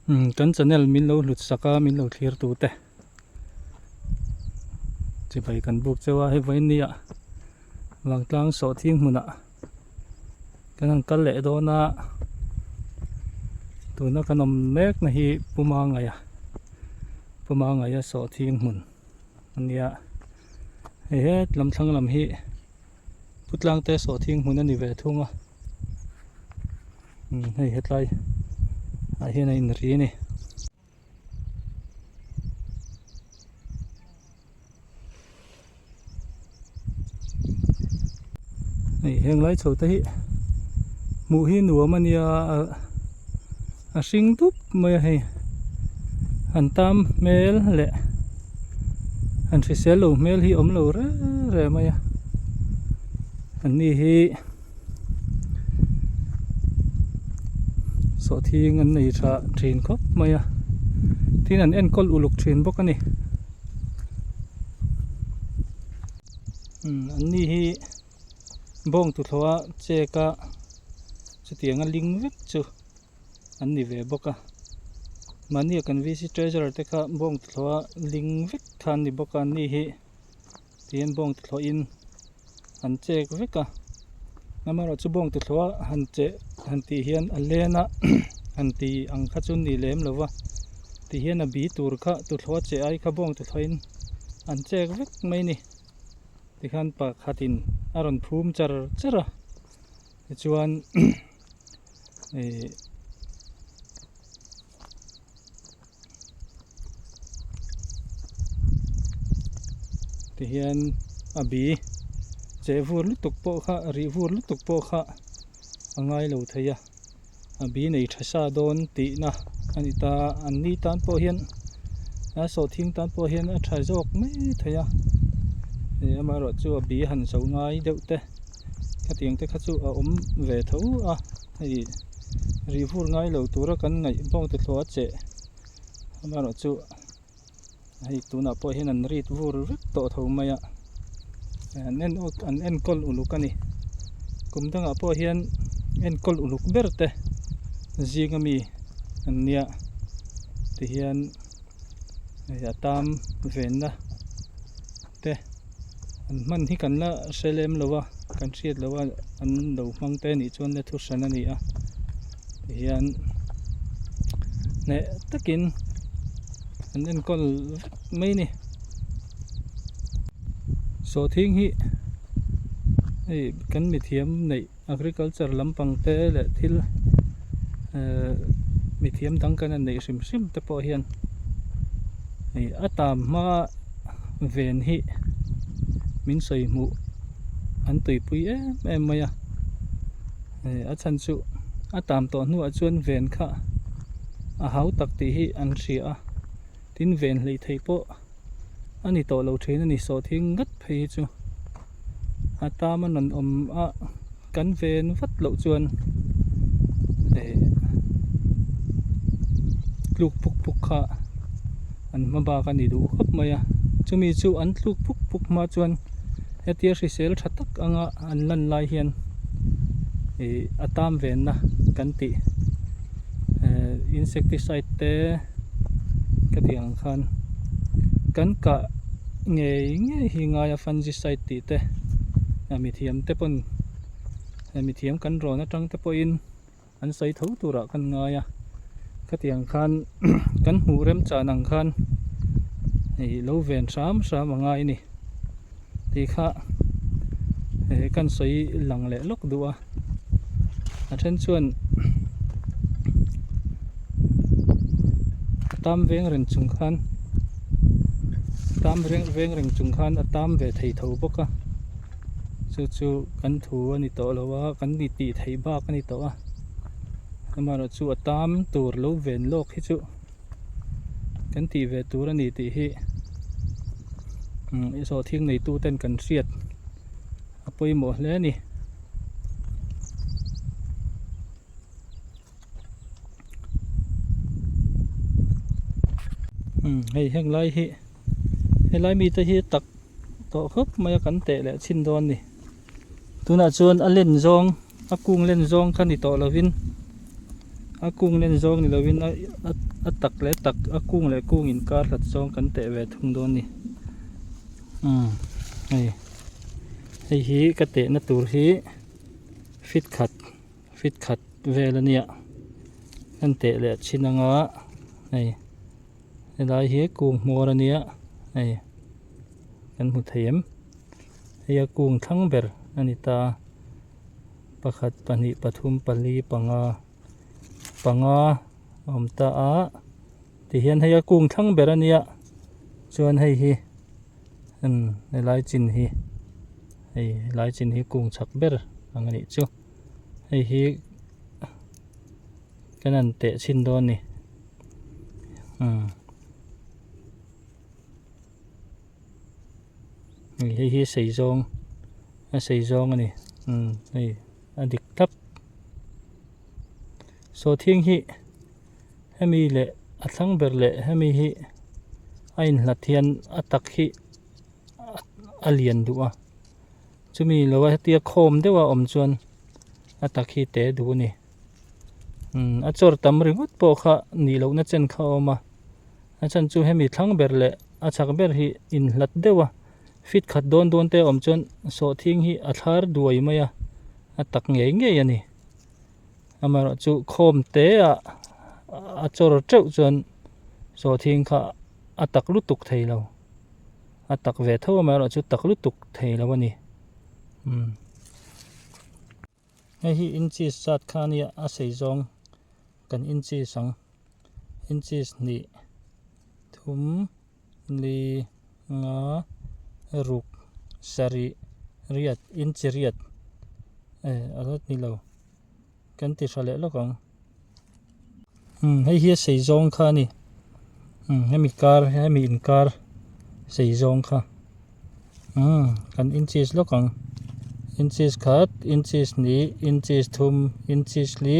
kan channel min lo lut saka min lo clear tu te chi bai kan buk chewa he vai nia wang tlang so thing hmuna kan kal le do na tu na kanom mek na hi puma ngaya so thing hmun ania he lam thlang lam hi putlang te so thing hmun ani ve thunga hei hetlai a hi na in ri ni heng lai chho te hi mu hi nuam ania a hring tup mai hei an tam mel le an fisel lo mel hi om lo re mai an ni hi so thing an nei tha thin khop mai tin an en kol uluk thin bok ani an ni hi bong tu thwa cheka chutianga ling vek chu an ni ve boka mani kan vc treasure te kha bong tu thwa ling vek than ni boka ni hi tien bong tu thwa in an chek veka namaro chu bong tu thwa han che han ti hian alena han ti ang kha chun ni lem lowa ti hian a bi tur kha tu thwa che ai kha bong tu thwain an chek vek mai ni ti khan pa khatin aron phum chara chuan ti hian abi che vur lutuk po kha ri vur lutuk po kha angai lo theia abi nei thasa don ti na anita anni tan po hian a so thing tan po hian a tha jok mai theia amaro chu abi han so ngai deute khating te kha chu a om ve tho a hei ri vur ngai lo tura kan ngai bong te thwa che amaro chu hei tuna po hian an rit vur vek to tho mai an en kol uluk ani kumdanga po hian en kol uluk berte zingami an nia ti hian atam venna te an man hi kan la selem lowa kan riat lowa an lo mang te ni chuan le thu san ani a ti hian ne takin an en kol mai ni so thing hi kan mi thiam nei agriculture lampang te le thil mi thiam dang kan nei sim te po hian atam ma ven hi min soi mu an tui pui em maya a chan chu atam to nu a chuan ven kha a hau tak ti hi an ria tin ven hlei thei po ani to lo thin ani so thing gat phei chu atama nan om a kan ven vat lo chuan tluk puk kha an maba ka ni du khop maya chumi chu an tluk puk ma chuan hetia risel thatak anga an lan lai hian atam ven na kan ti insecticide te katiang khan kan ka nge hi nga ya fungicide ti te mi thiam te pon mi thiam kan ro na tang te po in an sai tho tura kan nga ya katiang khan kan hu rem cha nang khan lo ven sam anga ini ti kha kan sai lang le lok duwa a then chuan tam veng ren chung khan tam veng ren chung khan atam ve thei tho boka chu kan thu ani to lowa kan ni ti thei ba kan ni to a amaro chu atam tur lo ven lok hi chu kan ti ve tur ani ti hi so thing nei tu ten kan riat apoi mo hle ni hei heng lai hi helai mi te hi tak to khop mai kan te le chin don ni tuna chuan alen zong akung len zong khan ni to lovin akung len zong ni lovin ตักและตักกุ้งและกุ้งอินการหลัดซองกันเตะแวทุ่งโดนนี่ไอ้ฮีกระเตะนตูฮีฟิตขัดเวลาเนี่ยกันเตะและชินงะไอ้ลายฮีกุ้งโมระเนี่ยไอ้กันหุเทียมไอ้กุ้งทั้งเบอร์อันนี้ตาประคัดปนิปทุมปลีปังาอมตาที่เห็นให้กุ้งทั้งเบอร์เนี่ยชวนให้ฮีในลายจินฮีไอ้ลายจินฮีกุ้งชักเบอร์อันนี้จูไอ้ฮีกันนั่นเตะชินโดนนี่นี่ฮีใส่ซองอันนี้ไอ้อดิกทับโซเทียงฮีให้มีเละอัดทั้งเบอร์เละให้มีฮีไอ้หลัดเทียนอัตักฮีอเลียนดูจะมีเราว่าเตียโคมได้ว่าอมจวนอัตักฮีเตะดูนี่จอร์ตำริงวัดโปค่ะนี่เราน่าจะเข้ามาอาจารย์จูให้มีทั้งเบอร์เละชักเบอร์ฮีอินหลัดเดียวฟิตขัดโดนเตะอมจวนโซทิ้งฮีอัฐารด้วยไหมตักเงี้ยนี่มาจูโคมเตะจอร์เจ้าจวนโซทิ้งค่ะตักลุตุกไทยเราตักเวทว่ามาจูตักลุตุกไทยแล้ววันนี้ไอ้ฮีอินชีสสัตคานี่อาศัยจงกันอินชีสังอินชีสนี่ทุมลีงารุกสรีเรียดอินชีเรียดอะไรนี่เรากันติดอะไรแล้วกันให้เฮียใส่จงค่ะนี่ให้มีการให้มีอินการใส่จงค่ะกันอินชีสแล้วกันอินชีสขัดอินชีสนี่อินชีสทุมอินชีสลี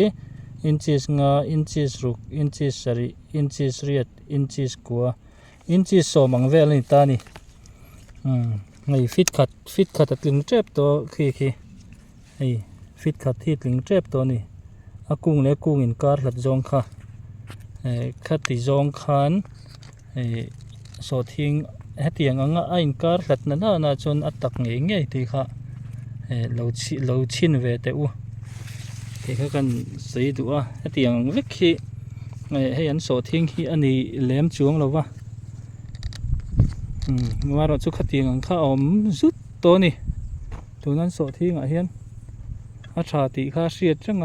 อินชีสงาอินชีสรุกอินชีสสรีอินชีสเรียดอินชีสกัวอินชีสโซมังเวลนี่ตานี่ไอ้ฟิตขัดติงเจ็บตัวคือไอ้ฟิตขัดที่ติงเจ็บตัวนี่กุ้งและกุ้งอินการหลัดจงค่ะขัดติจงขันโซทิ้งให้เตียงอินการหลัดน่าจนตักเงี้ยที่ค่ะเราชินเวแต่ที่เขากันสีดูให้เตียงเล็กขี้ให้อันโซทิ้งที่อันนี้แหลมจวงเราว่าว่าเราชุกเตียงข้าอมสุดตัวนี่ตัวนั้นโซทิ้งเฮียนอาชาติข้าเสียจัง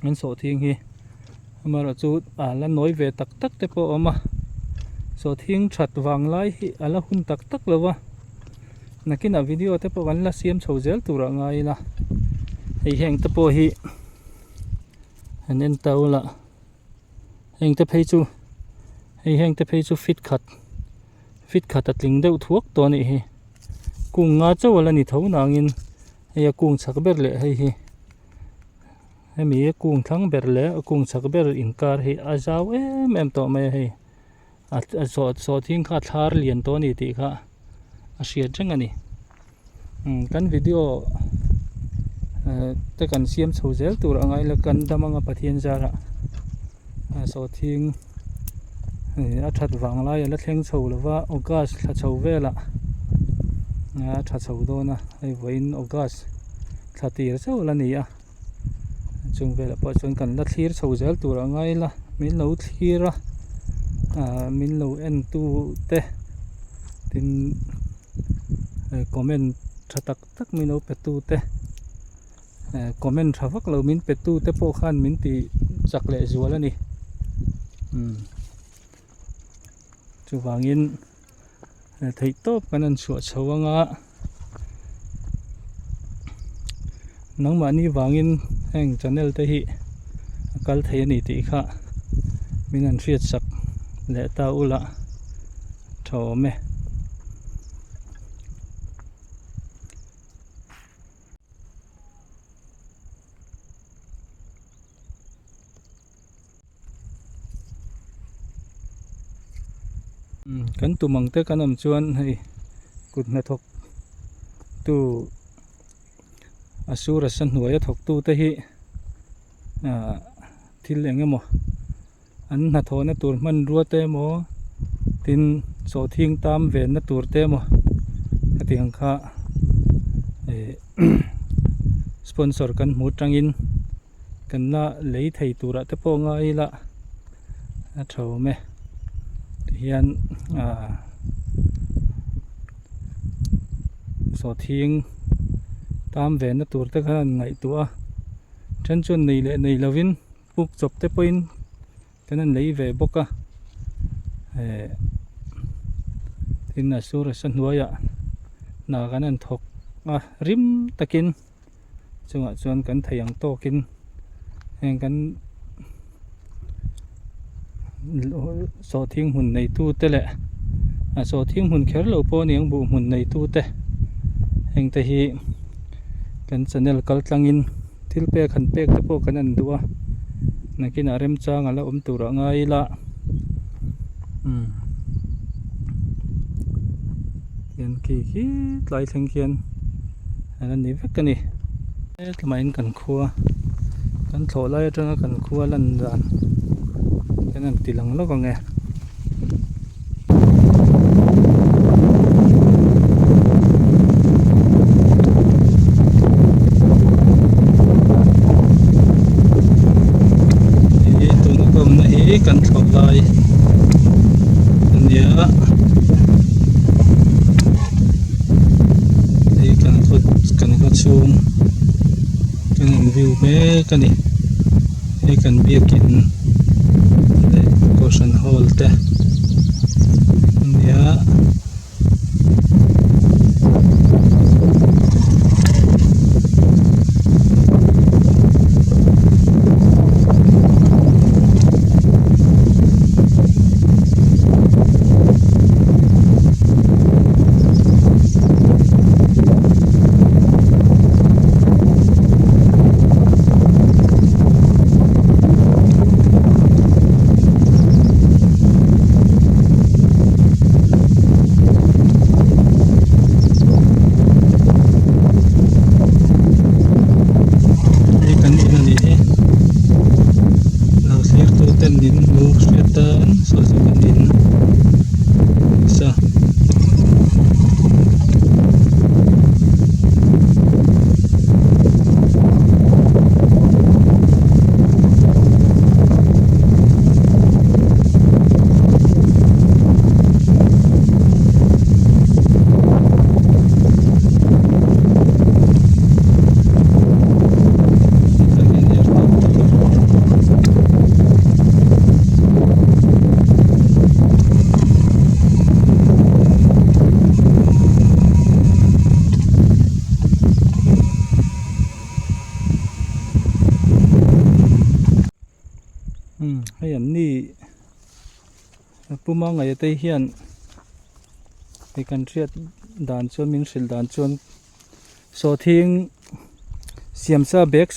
มันโซทิ้งที่มาเราจุดแล้วน้อยเวตักแต่พอมาโซทิ้งชัดวางไล่แล้วหุ่นตักเลยวะนักกินวิดีโอแต่พอวันละเสียมโชว์เจลตัวละไงล่ะไอแห่งตะโพฮีอันนี้เต่าละแห่งตะเพจูไอแห่งตะเพจูฟิตขัดตัดลิงเดือดทวกตัวนี้กุ้งงาเจ้าวันละนี่เท่านังินไอกุ้งชักเบลเล่ให้มีกุ้งทั้งเบลเล่กุ้งชักเบลอินการให้อาจาวแม่ตัวไม่ให้โซทิ้งข้าทาร์เลียนตัวนี้ตีค่ะเสียจังอันนี้กันวิดีโอแต่กันเสียมโซเจลตัวอะไรแล้วกันดำมังปะเทียนจาระโซทิ้งชัดวางไล่แล้วเท่งโซหรือว่าโอกาสชัดโซเวล่ะชัดโซโดนะไอ้วินโอกาสชัดตีร์โซละนี่จงเวลาพอจนกันละทีร์โซเจลตัวอะไรล่ะมินโนทีร์มินโนเอ็นตูเตตินคอมเมนต์ตักมินโนเปตูเตคอมเมนต์ทวักเรามินเปตูเตโปขันมินตีจักเละจัวแล้วนี่จูวางินไทยโตกันนั่นสวดชาวงะนังมานี่วางินแห่งจันเนลเตหิกัลเทนี่ตีค่ะมินันเฟียดสักและตาอุละโถเมกันตุมังเตกันอมจวนให้กุดนาทกตูอสูรสันหัวยทกตูเตหิ thil engemaw an hna thawna tur hman rua te maw tin saw thing tam ven na tur te maw hatiang kha sponsor kan hmu tangin kan na lei thei tura te pawh nga ila a tho me hian saw thing tam ven na tur te khan ngai tua than chun nei le nei lovin puk chop te poin kanan lei ve boka tin na sur san huaya na kanan thok rim takin chunga chuan kan theiang tokin heng kan saw thing hun nei tu te le saw thing hun kher lo pawh niang bu hun nei tu te heng te hi kan channel kal tlangin thil pek han pek te pawh kan an du'a nakin a rem chang ala om tura ngai la kian ki tlai thleng kian an ni vek ani tlamain kan khua kan thlo lai atanga kan khua lan dan kan an tilang lo ka nge kan thok lai nia ei kan khot chung kan view me kani ei kan biakin le caution hall te nia hay an ni puma ngai te hian he kan triat dan chuan min hril dan chuan saw thing siamsa bek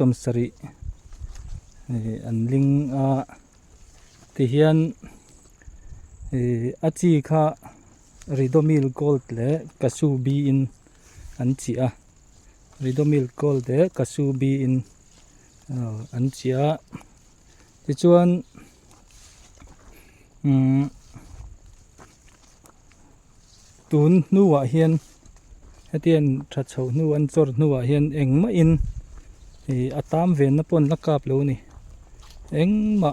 somsari an ling a ti hian a chi kha ridomil gold le kasubi in an chi a ridomil gold le kasubi in an chia ti chuan tun nuwa hian hetian tha chho nu an chor nuwa hian engma in atam ven na pon la kap lo ni engma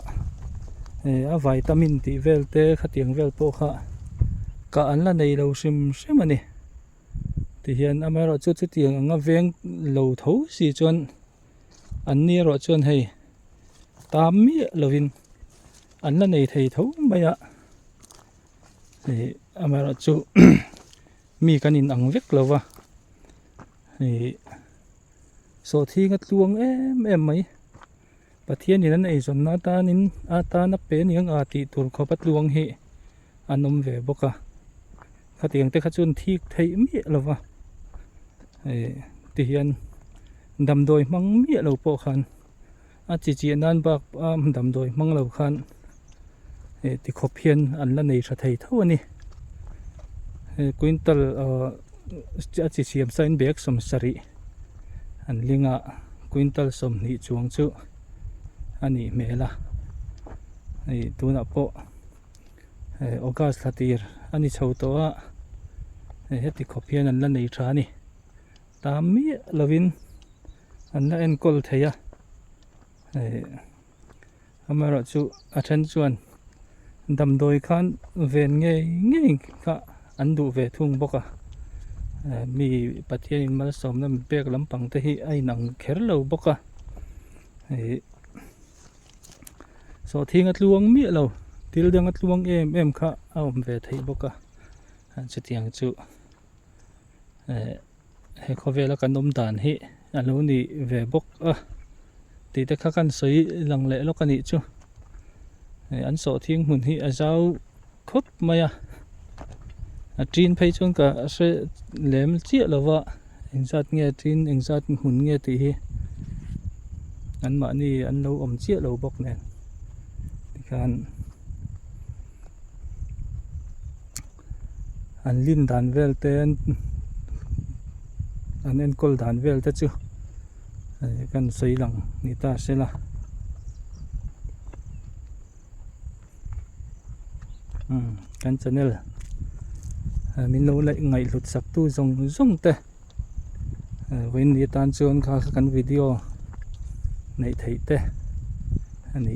a vitamin ti velte khatiang vel po kha ka an la nei lo sim ani ti hian amaro chu chu tiang anga veng lo tho si chuan an ni ro chuan hei tam mi lovin an la nei thei tho maya amaro chu mi kanin ang vek lova so thi nga tluang em mai pathian ni nan ei zon na ta nin ata na pe ni ang ati tur kho pat luang hi anom ve boka khatiang te khachun thik thei mi lova ti hian damdoi mang mi lo po khan a chi nan bak damdoi mang lo khan ti khop hian an la nei tha thei tho ani quintal a chi siam sign bek som sari an linga quintal som ni chuang chu ani mela ai tuna po August latir ani chho to a heti khopian an la nei tha ni tammi lovin an la en kol theya amara chu athan chuan dam doi khan ven nge kha an du ve thung boka mi pathian in mal som na pek lampang te hi ai nang kher lo boka so thing atluang mi lo til dang atluang em kha awm ve thei boka an chetiang chu he khovela kan nom dan hi alo ni ve bok ti te kha kan soi lang le lo kani chu an so thing hun hi a zau khop maya a trin phei chung ka se lem chi lova engzat nge trin engzat hun nge ti hi an ma ni an lo om chi lo bok nen kan an lim dan vel te an en kol dan vel te chu kan soi lang ni ta sela kan channel min lo lai ngai lut sak tu zong te wen ni tan chuan kha kan video nei thei te ani